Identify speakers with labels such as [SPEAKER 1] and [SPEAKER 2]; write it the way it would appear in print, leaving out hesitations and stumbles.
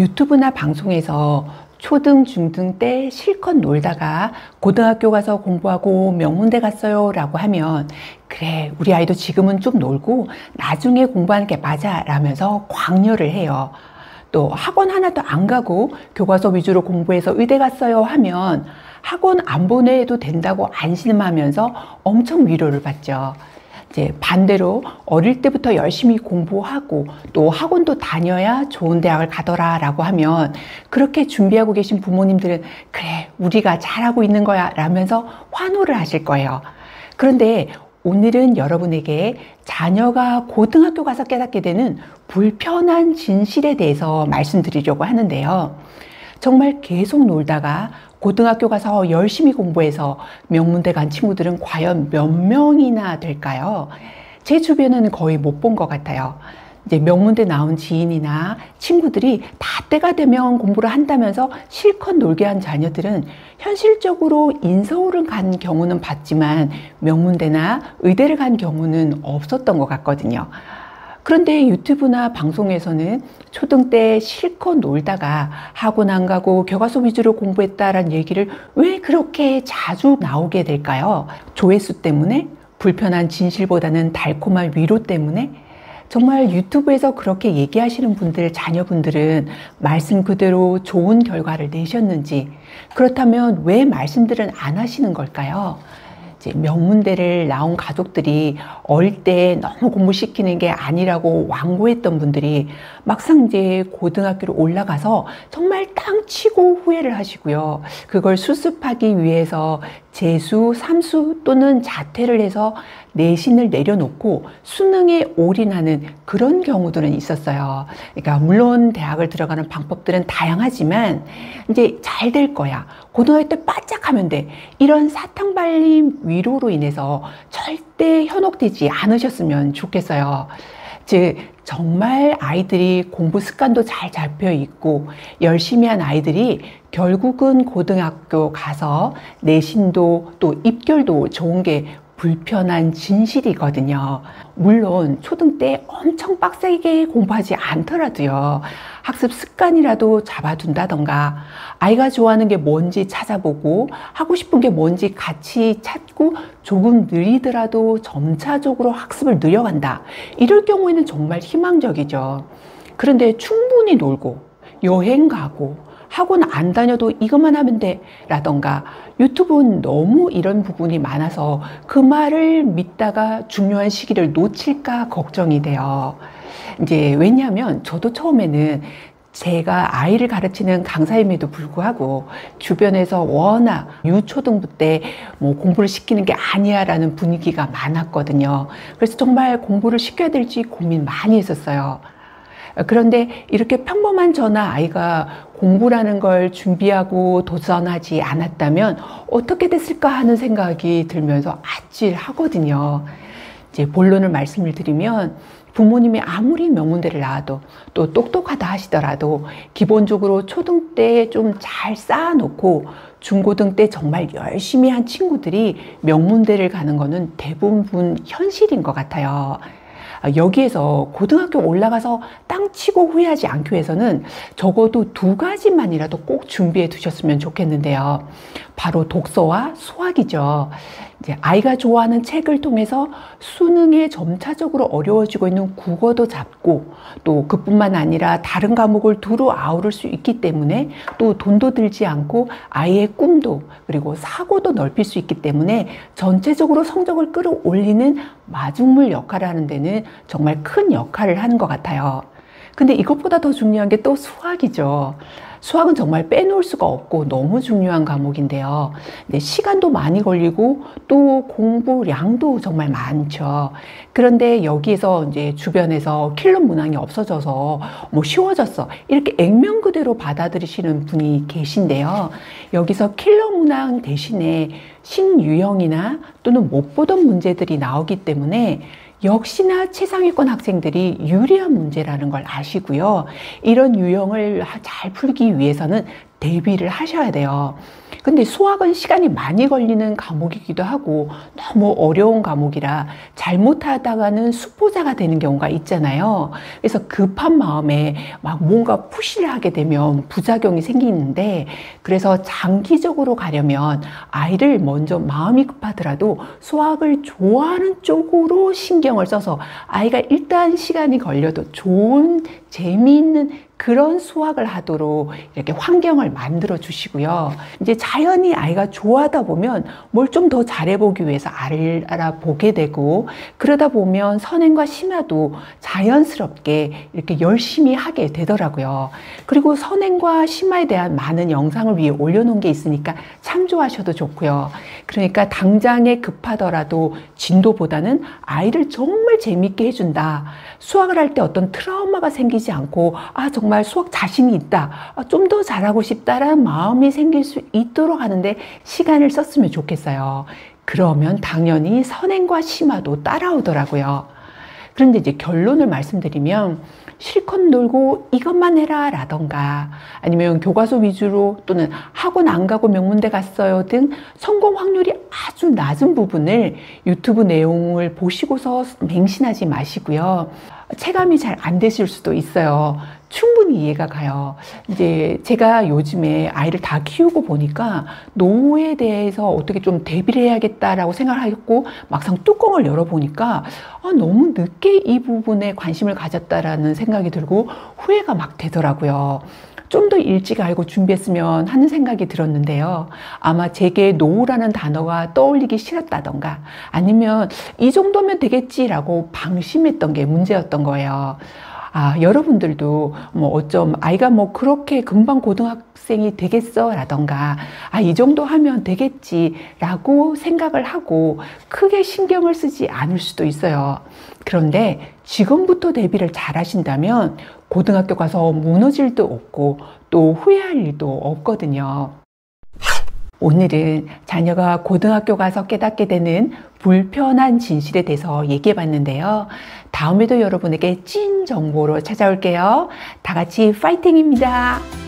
[SPEAKER 1] 유튜브나 방송에서 초등, 중등 때 실컷 놀다가 고등학교 가서 공부하고 명문대 갔어요 라고 하면, 그래, 우리 아이도 지금은 좀 놀고 나중에 공부하는 게 맞아 라면서 광려를 해요. 또 학원 하나도 안 가고 교과서 위주로 공부해서 의대 갔어요 하면 학원 안 보내도 된다고 안심하면서 엄청 위로를 받죠. 이제 반대로 어릴 때부터 열심히 공부하고 또 학원도 다녀야 좋은 대학을 가더라 라고 하면, 그렇게 준비하고 계신 부모님들은 그래, 우리가 잘하고 있는 거야 라면서 환호를 하실 거예요. 그런데 오늘은 여러분에게 자녀가 고등학교 가서 깨닫게 되는 불편한 진실에 대해서 말씀드리려고 하는데요. 정말 계속 놀다가 고등학교 가서 열심히 공부해서 명문대 간 친구들은 과연 몇 명이나 될까요? 제 주변은 거의 못 본 것 같아요. 이제 명문대 나온 지인이나 친구들이 다 때가 되면 공부를 한다면서 실컷 놀게 한 자녀들은 현실적으로 인서울을 간 경우는 봤지만 명문대나 의대를 간 경우는 없었던 것 같거든요. 그런데 유튜브나 방송에서는 초등 때 실컷 놀다가 학원 안 가고 교과서 위주로 공부했다라는 얘기를 왜 그렇게 자주 나오게 될까요? 조회수 때문에? 불편한 진실보다는 달콤한 위로 때문에? 정말 유튜브에서 그렇게 얘기하시는 분들, 자녀분들은 말씀 그대로 좋은 결과를 내셨는지, 그렇다면 왜 말씀들은 안 하시는 걸까요? 이제 명문대를 나온 가족들이 어릴 때 너무 공부시키는 게 아니라고 완고했던 분들이 막상 이제 고등학교로 올라가서 정말 땅 치고 후회를 하시고요. 그걸 수습하기 위해서 재수, 삼수 또는 자퇴를 해서 내신을 내려놓고 수능에 올인하는 그런 경우들은 있었어요. 그러니까 물론 대학을 들어가는 방법들은 다양하지만 이제 잘 될 거야, 고등학교 때 바짝 하면 돼, 이런 사탕 발림 위로로 인해서 절대 현혹되지 않으셨으면 좋겠어요. 즉 정말 아이들이 공부 습관도 잘 잡혀 있고 열심히 한 아이들이 결국은 고등학교 가서 내신도 또 입결도 좋은 게 불편한 진실이거든요. 물론 초등 때 엄청 빡세게 공부하지 않더라도요, 학습 습관이라도 잡아둔다던가 아이가 좋아하는 게 뭔지 찾아보고 하고 싶은 게 뭔지 같이 찾고 조금 느리더라도 점차적으로 학습을 늘려간다, 이럴 경우에는 정말 희망적이죠. 그런데 충분히 놀고 여행 가고 학원 안 다녀도 이것만 하면 돼 라던가, 유튜브는 너무 이런 부분이 많아서 그 말을 믿다가 중요한 시기를 놓칠까 걱정이 돼요. 이제 왜냐하면 저도 처음에는 제가 아이를 가르치는 강사임에도 불구하고 주변에서 워낙 유초등부 때 뭐 공부를 시키는 게 아니야 라는 분위기가 많았거든요. 그래서 정말 공부를 시켜야 될지 고민 많이 했었어요. 그런데 이렇게 평범한 저나 아이가 공부라는 걸 준비하고 도전하지 않았다면 어떻게 됐을까 하는 생각이 들면서 아찔하거든요. 이제 본론을 말씀을 드리면, 부모님이 아무리 명문대를 나와도 또 똑똑하다 하시더라도 기본적으로 초등 때 좀 잘 쌓아놓고 중고등 때 정말 열심히 한 친구들이 명문대를 가는 거는 대부분 현실인 것 같아요. 여기에서 고등학교 올라가서 땅 치고 후회하지 않기 위해서는 적어도 두 가지만이라도 꼭 준비해 두셨으면 좋겠는데요. 바로 독서와 수학이죠. 이제 아이가 좋아하는 책을 통해서 수능에 점차적으로 어려워지고 있는 국어도 잡고, 또 그뿐만 아니라 다른 과목을 두루 아우를 수 있기 때문에 또 돈도 들지 않고 아이의 꿈도 그리고 사고도 넓힐 수 있기 때문에 전체적으로 성적을 끌어올리는 마중물 역할을 하는 데는 정말 큰 역할을 하는 것 같아요. 근데 이것보다 더 중요한 게 또 수학이죠. 수학은 정말 빼놓을 수가 없고 너무 중요한 과목인데요. 시간도 많이 걸리고 또 공부량도 정말 많죠. 그런데 여기에서 이제 주변에서 킬러 문항이 없어져서 뭐 쉬워졌어, 이렇게 액면 그대로 받아들이시는 분이 계신데요. 여기서 킬러 문항 대신에 신유형이나 또는 못 보던 문제들이 나오기 때문에 역시나 최상위권 학생들이 유리한 문제라는 걸 아시고요. 이런 유형을 잘 풀기 위해서는 대비를 하셔야 돼요. 근데 수학은 시간이 많이 걸리는 과목이기도 하고 너무 어려운 과목이라 잘못하다가는 수포자가 되는 경우가 있잖아요. 그래서 급한 마음에 막 뭔가 푸시를 하게 되면 부작용이 생기는데, 그래서 장기적으로 가려면 아이를 먼저 마음이 급하더라도 수학을 좋아하는 쪽으로 신경을 써서 아이가 일단 시간이 걸려도 좋은 재미있는 그런 수학을 하도록 이렇게 환경을 만들어 주시고요. 이제 자연히 아이가 좋아하다 보면 뭘 좀 더 잘해보기 위해서 알아보게 되고, 그러다 보면 선행과 심화도 자연스럽게 이렇게 열심히 하게 되더라고요. 그리고 선행과 심화에 대한 많은 영상을 위에 올려놓은 게 있으니까 참조하셔도 좋고요. 그러니까 당장에 급하더라도 진도보다는 아이를 정말 재밌게 해준다. 수학을 할 때 어떤 트라우마가 생기지 않고 정말 수학 자신이 있다, 좀 더 잘하고 싶다라는 마음이 생길 수 있도록 하는데 시간을 썼으면 좋겠어요. 그러면 당연히 선행과 심화도 따라오더라고요. 그런데 이제 결론을 말씀드리면, 실컷 놀고 이것만 해라 라던가, 아니면 교과서 위주로 또는 학원 안 가고 명문대 갔어요 등 성공 확률이 아주 낮은 부분을 유튜브 내용을 보시고서 맹신하지 마시고요. 체감이 잘 안 되실 수도 있어요. 충분히 이해가 가요. 이제 제가 요즘에 아이를 다 키우고 보니까 노후에 대해서 어떻게 좀 대비를 해야겠다라고 생각을 하고 막상 뚜껑을 열어보니까 너무 늦게 이 부분에 관심을 가졌다라는 생각이 들고 후회가 막 되더라고요. 좀 더 일찍 알고 준비했으면 하는 생각이 들었는데요. 아마 제게 노후라는 단어가 떠올리기 싫었다던가, 아니면 이 정도면 되겠지라고 방심했던 게 문제였던 거예요. 여러분들도 어쩜 아이가 그렇게 금방 고등학생이 되겠어 라던가, 이 정도 하면 되겠지 라고 생각을 하고 크게 신경을 쓰지 않을 수도 있어요. 그런데 지금부터 대비를 잘 하신다면 고등학교 가서 무너질 일도 없고 또 후회할 일도 없거든요. 오늘은 자녀가 고등학교 가서 깨닫게 되는 불편한 진실에 대해서 얘기해 봤는데요. 다음에도 여러분에게 찐 정보로 찾아올게요. 다 같이 파이팅입니다.